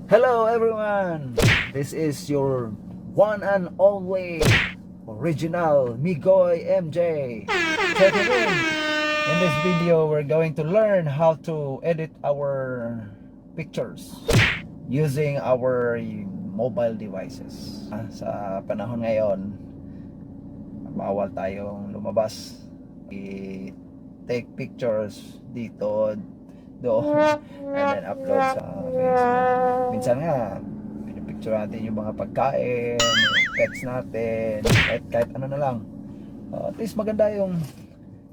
Hello everyone! This is your one and only original Migoy MJ. Check it in! In this video, we're going to learn how to edit our pictures using our mobile devices. Sa panahon ngayon, bawal tayong lumabas. I-take pictures dito, doon, and then upload sa Facebook. Minsan nga, pinipicture natin yung mga pagkain, pets natin, kahit ano na lang. At least maganda yung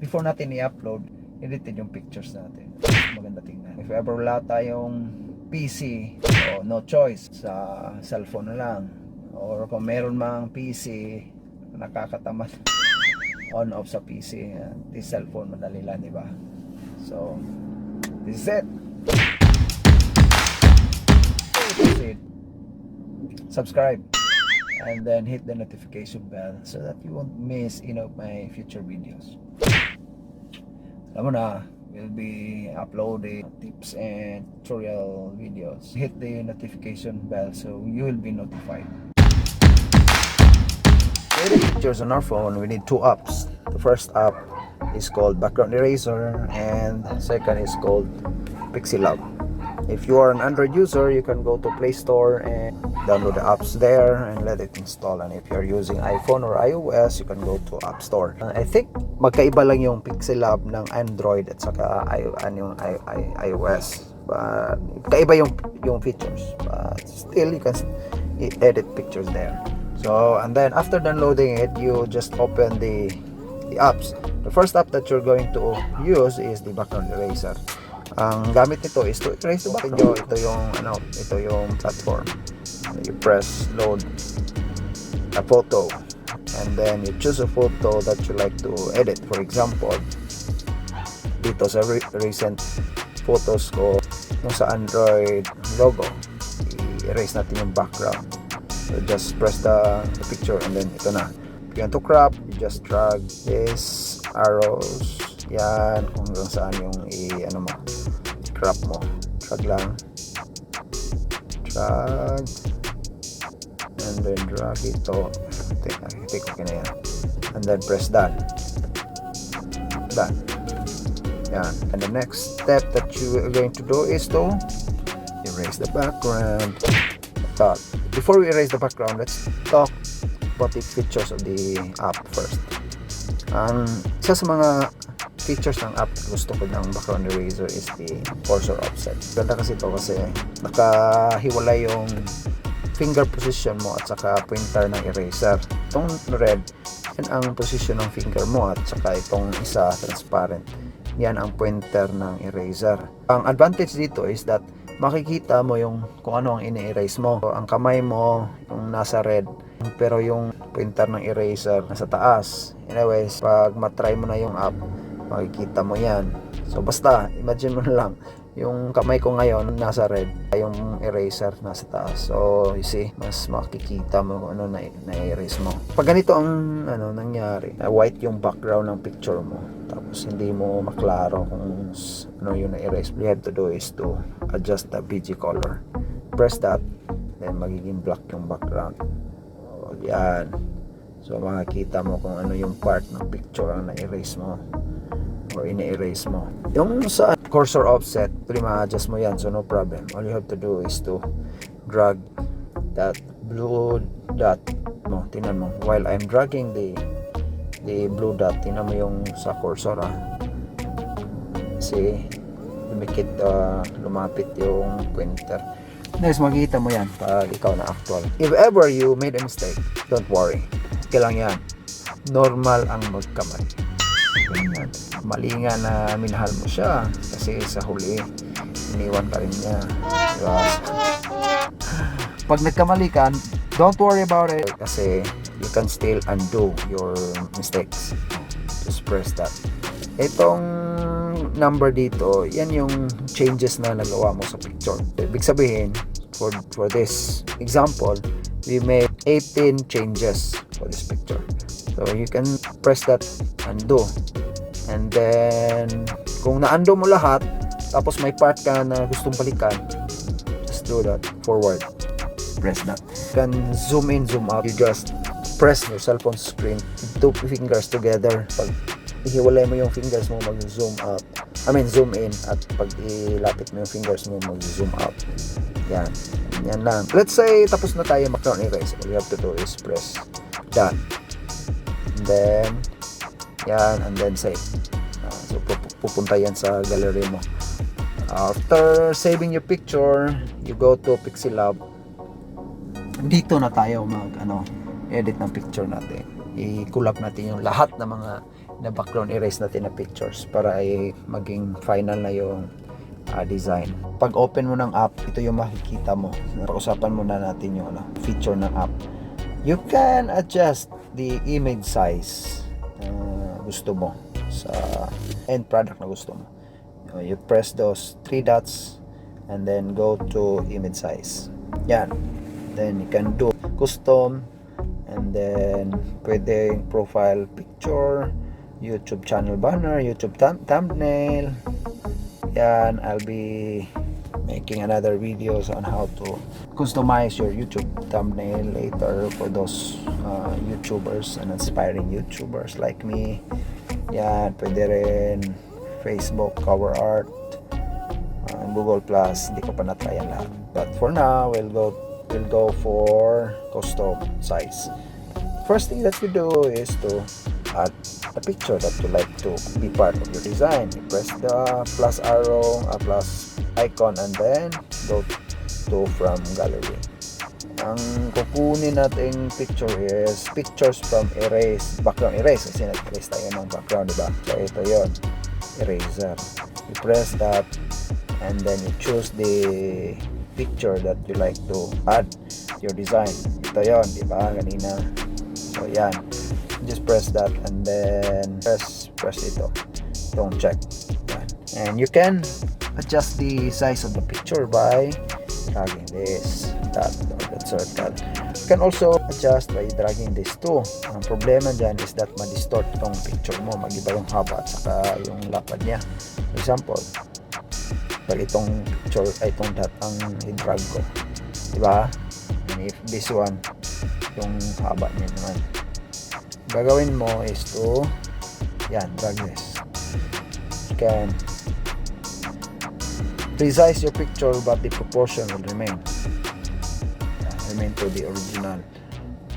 before natin i-upload, edited yung pictures natin. Maganda tingnan. If ever wala tayong PC, so no choice, sa cellphone na lang. Or kung meron mang PC, nakakatamad on off sa PC, this cellphone madali lang, di ba? So this is it. Subscribe and then hit the notification bell so that you won't miss any of my future videos. Alam mo na, we'll be uploading tips and tutorial videos. Hit the notification bell so you will be notified. To edit pictures on our phone, we need two apps. The first app is called Background Eraser and second is called PixieLab. If you are an Android user, you can go to Play Store and download the apps there and let it install. And if you're using iPhone or iOS, you can go to App Store. I think magkaiba lang yung PixieLab ng Android at saka yung iOS. But kaiba yung features. But still, you can edit pictures there. So, and then after downloading it, you just open the apps. The first app that you're going to use is the Background Eraser. Ang gamit nito is to erase the background. Ito yung platform. You press load a photo and then you choose a photo that you like to edit. For example, dito sa recent photos ko yung sa Android logo, i-erase natin yung background. So just press the picture and then ito na. If you want to crop, you just drag this arrows yan kung hanggang saan yung crop mo. Drag lang, drag and then drag ito. Take okay na yan and then press done. Yan. And the next step that you are going to do is to erase the background. Before we erase the background, let's talk about the features of the app first. Isa sa mga features ng app gusto ko ng Background Eraser is the cursor offset. Ganda kasi ito kasi nakahiwalay yung finger position mo at saka pointer ng eraser. Itong red, yan ang position ng finger mo at saka itong isa transparent, yan ang pointer ng eraser. Ang advantage dito is that makikita mo yung kung ano ang ini-erase mo. Ang kamay mo yung nasa red pero yung pointer ng eraser nasa taas. Anyways, pag matry mo na yung app, makikita mo yan. So basta imagine mo na lang yung kamay ko ngayon nasa red, yung eraser nasa taas. So you see, mas makikita mo kung ano na-erase mo. Pag ganito ang nangyari, white yung background ng picture mo, tapos hindi mo maklaro kung ano yung na-erase, all you have to do is to adjust the BG color. Press that, then magiging black yung background. So, yan. So makikita mo kung ano yung part ng picture ang na-erase mo or ine-erase mo. Yung sa cursor offset, ma-adjust mo yan, so no problem. All you have to do is to drag that blue dot mo. Tingnan mo, while I'm dragging the blue dot, tingnan mo yung sa cursor kasi lumapit yung pointer. Next, makikita mo yan pag ikaw na actual. If ever you made a mistake, don't worry, okay lang yan. Normal ang magkamali. Mali nga na minahal mo siya kasi sa huli iniwan ka rin niya, diba? Pag nagkamali ka, don't worry about it kasi you can still undo your mistakes. Just press that. Itong number dito, yan yung changes na nagawa mo sa picture. Ibig sabihin, for this example, we made 18 changes for this picture. So you can press that undo. And then kung na-undo mo lahat tapos may part ka na gustong balikan, just just do that, forward, press that. You can zoom in, zoom out. You just press your cellphone screen, two fingers together. Pag ihiwalay mo yung fingers mo, mag-zoom out. Zoom in, at pag ilapit mo yung fingers mo, mag-zoom out. Yan. Yan lang. Let's say, tapos na tayo background erase. All you have to do is press done. And then, yan, and then save. So, pupunta yan sa gallery mo. After saving your picture, you go to Pixel Lab. Dito na tayo edit ng picture natin. I-collab natin yung lahat ng mga na background erase natin na pictures para ay maging final na yung design. Pag open mo ng app, ito yung makikita mo. Pag-usapan muna natin yung feature ng app. You can adjust the image size gusto mo sa end product na gusto mo. You press those 3 dots and then go to image size. Yan. Then you can do custom, and then pwedeng profile picture, YouTube channel banner, YouTube thumbnail. Yan, I'll be making another videos on how to customize your YouTube thumbnail later for those YouTubers and aspiring YouTubers like me. Yan, pwede rin Facebook cover art, Google Plus. Hindi ko pa na-try yan lahat. But for now, we'll go for custom size. First thing that you do is to add a picture that you like to be part of your design. You press the plus arrow, plus icon, and then go to from gallery. Ang kukunin nating picture is pictures from background erase. Kasi nag-erase tayo ng background, diba? So ito yon, eraser. You press that, and then you choose the picture that you like to add your design. Ito yon, diba? Kanina. So yan, just press that, and then press ito. Don't check. Yan. And you can adjust the size of the picture by dragging that circle. You can also adjust by dragging this too. Ang problema dyan is that ma-distort itong picture mo, mag-iba yung haba at saka yung lapad niya. For example, pag itong picture ay itong dot ang i-drag ko, diba? And if this one, yung haba niya naman, gagawin mo is to drag this. You can resize your picture, but the proportion will remain to the original,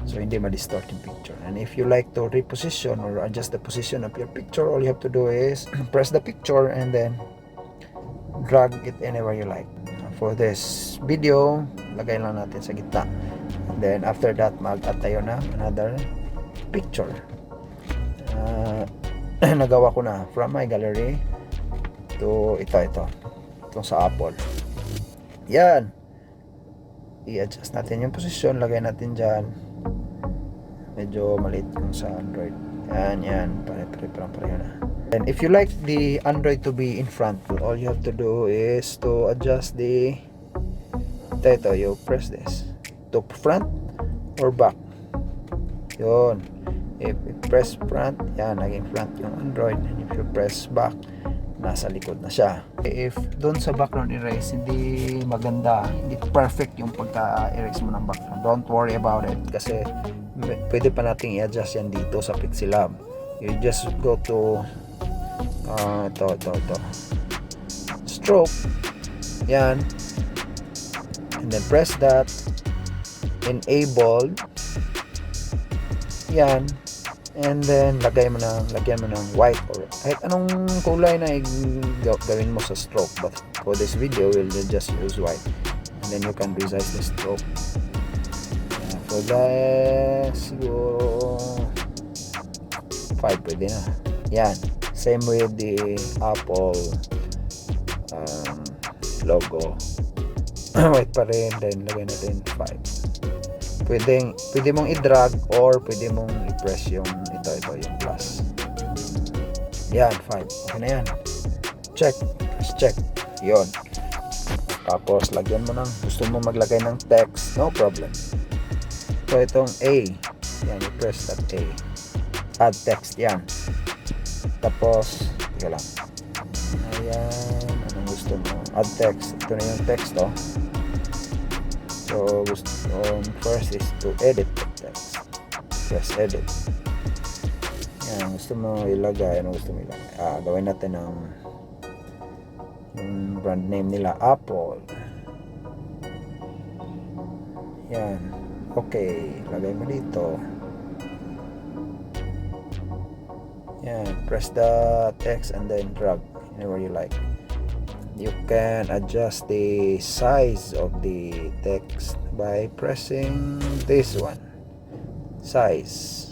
so hindi ma-distort yung picture. And if you like to reposition or adjust the position of your picture, all you have to do is press the picture and then drag it anywhere you like. For this video, lagay lang natin sa gitna. And then after that, mag-add tayo na another picture. Nagawa ko na from my gallery to itong sa Apple. Yan, i-adjust natin yung position, lagay natin dyan. Medyo maliit yung sa Android. Yan, pareho na. And if you like the Android to be in front, all you have to do is to adjust the you press this to front or back. Yun. If you press front, yan, naging front yung Android. And if you press back, nasa likod na siya. If doon sa background erase hindi maganda, hindi perfect yung pagka-erase mo ng background, don't worry about it, kasi pwede pa nating i-adjust yan dito sa Pixel Lab. You just go to stroke, yan, and then press that, enable, yan, and then lagyan mo ng white or kahit anong kulay na gawin mo sa stroke, but for this video we'll just use white, and then you can resize the stroke. For that, siguro 5 pwede na. Yan, same with the Apple logo. White pa rin, then lagyan natin 5. Pwede mong i-drag or pwede mong i-press yung yung plus. Yan, 5. Okay na yan. Check. Press check. Yun. Tapos, lagyan mo gusto mo maglagay ng text, no problem. So, itong A. Yan, i-press that A. Add text. Yan. Tapos, tika lang. Ayan. Anong gusto mo? Add text. Ito na yung text, oh. So first is to edit the text. Press edit. Yan, gusto mo ilagay, ano gusto mo ilagay? Gawin natin ng yung brand name nila, Apple. Yan. Okay, lagay mo dito. Yan, press the text and then drag anywhere you like. You can adjust the size of the text by pressing this one, size.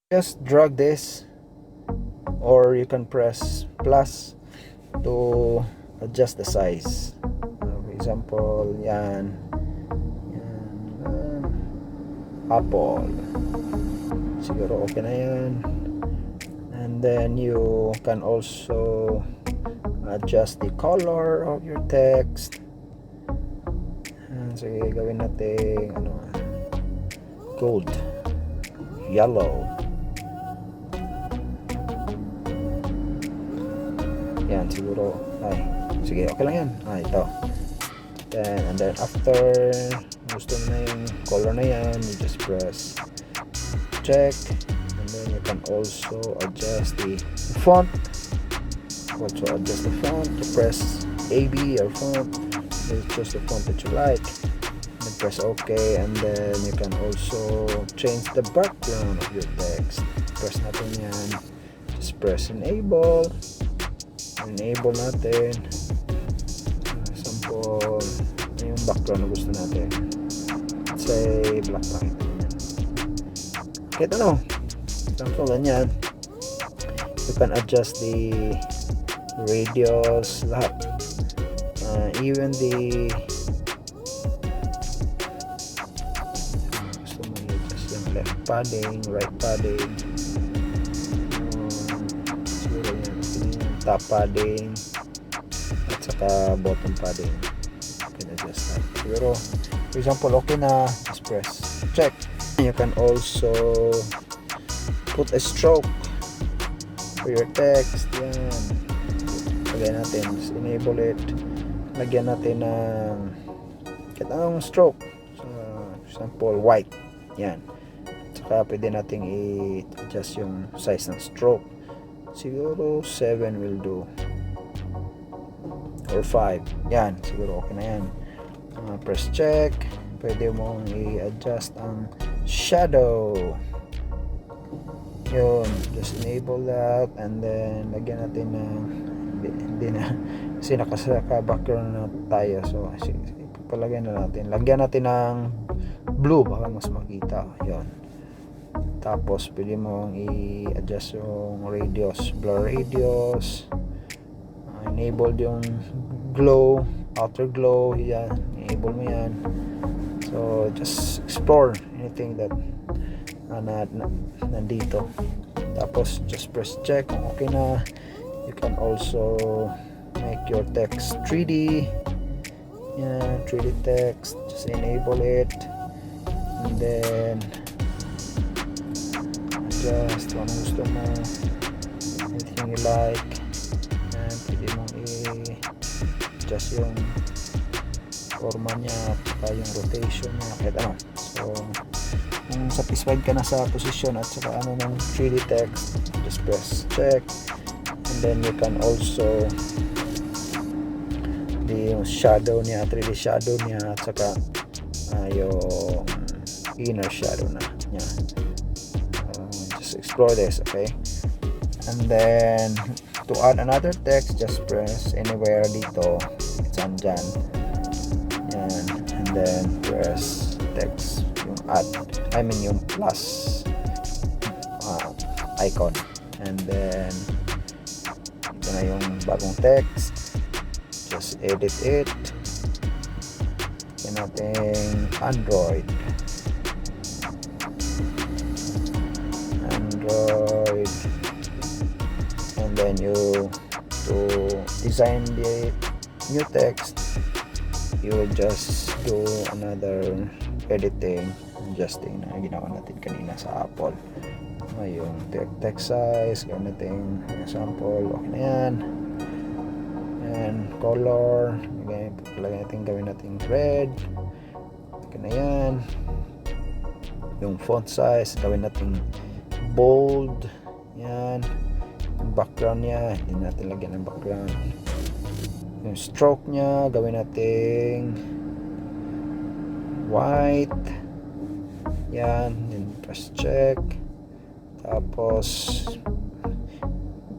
Just drag this, or you can press plus to adjust the size. For example, yan, Apple. Siguro okay na yan. And then you can also adjust the color of your text. Sige, gawin natin gold, yellow. Yan, siguro sige, okay lang yan. Ito. And then after gusto mo na yung color na yan, you just press check, and then you can also adjust the font. Also adjust the font. You press AB or font, then choose the font that you like, then press OK, and then you can also change the background of your text. Press natin yan, just press enable natin. Example, yung background na gusto natin, let's say black lang. Kahit ano, example ganyan. You can adjust the radius, lahat, even the gusto mo i-adjust yung left padding, right padding, siguro yan, top padding at saka bottom padding. You can adjust that. Siguro for example okay na, just press check. You can also put a stroke for your text. Yan, lagyan natin, just enable it, lagyan natin ng kahit anong stroke. So, for example white. Yan, saka pwede natin i-adjust yung size ng stroke. Siguro 7 will do, or 5. Yan, siguro okay na yan. Press check. Pwede mong i-adjust ang shadow. Yun, just enable that, and then lagyan natin ng hindi na kasi nakasaka background na tayo, so palagay na natin, lagyan natin ng blue, baka mas makita. Yun, tapos pwede mong i-adjust yung radius, blur radius, enable yung glow, outer glow. Yan, enable mo yan. So just explore anything that nandito, tapos just press check kung okay na. You can also make your text 3D. Yeah, 3D text, just enable it, and then adjust kung anong gusto mo, anything you like, and pwede mong i-adjust yung forma niya at saka yung rotation niya, kahit ano. So kung satisfied ka na sa position at saka ano ng 3D text, just press check, and then you can also yung shadow niya, 3D shadow niya, at saka yung inner shadow na niya. Just explore this, okay? And then to add another text, just press anywhere dito, it's andyan. Yan, and then press text, yung add, yung plus icon, and then ito na yung bagong text. Just edit it. Yan natin Android, and then you to design the new text, you will just do another editing, adjusting na ginawa natin kanina sa Apple. Yung text size, gawin natin example, okay na yan. And color, lagay natin, gawin natin red, Okay na yan. Yung font size, gawin natin bold. Yan. Yung background niya, hindi natin lagyan ng background. Yung stroke niya, gawin natin white. Yan. Then press check. Tapos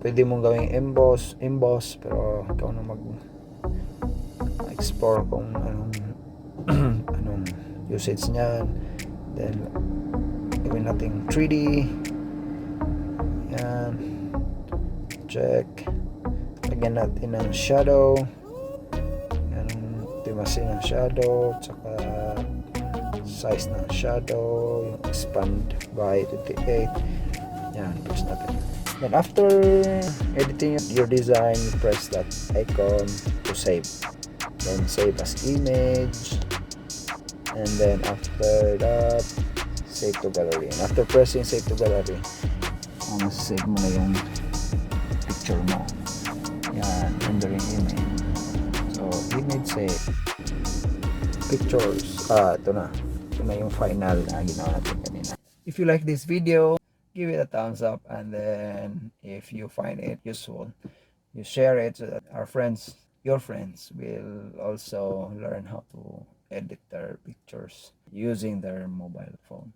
pwede mong gawing emboss, pero ikaw na mag-explore kung anong usage niyan. Then gawin natin 3D. Yan, check. Lagyan natin ng shadow. Yan, timasin ng shadow, tsaka size ng shadow, yung expand by 28. Yan, press natin. Then after editing your design, press that icon to save. Then save as image. And then after that, save to gallery. And after pressing save to gallery, save mo na yung picture mo. Yan, rendering image. So, image save. Pictures. Ito na. Ito na yung final na ginawa natin kanina. If you like this video, give it a thumbs up. And then, if you find it useful, you share it so that your friends will also learn how to edit their pictures using their mobile phone.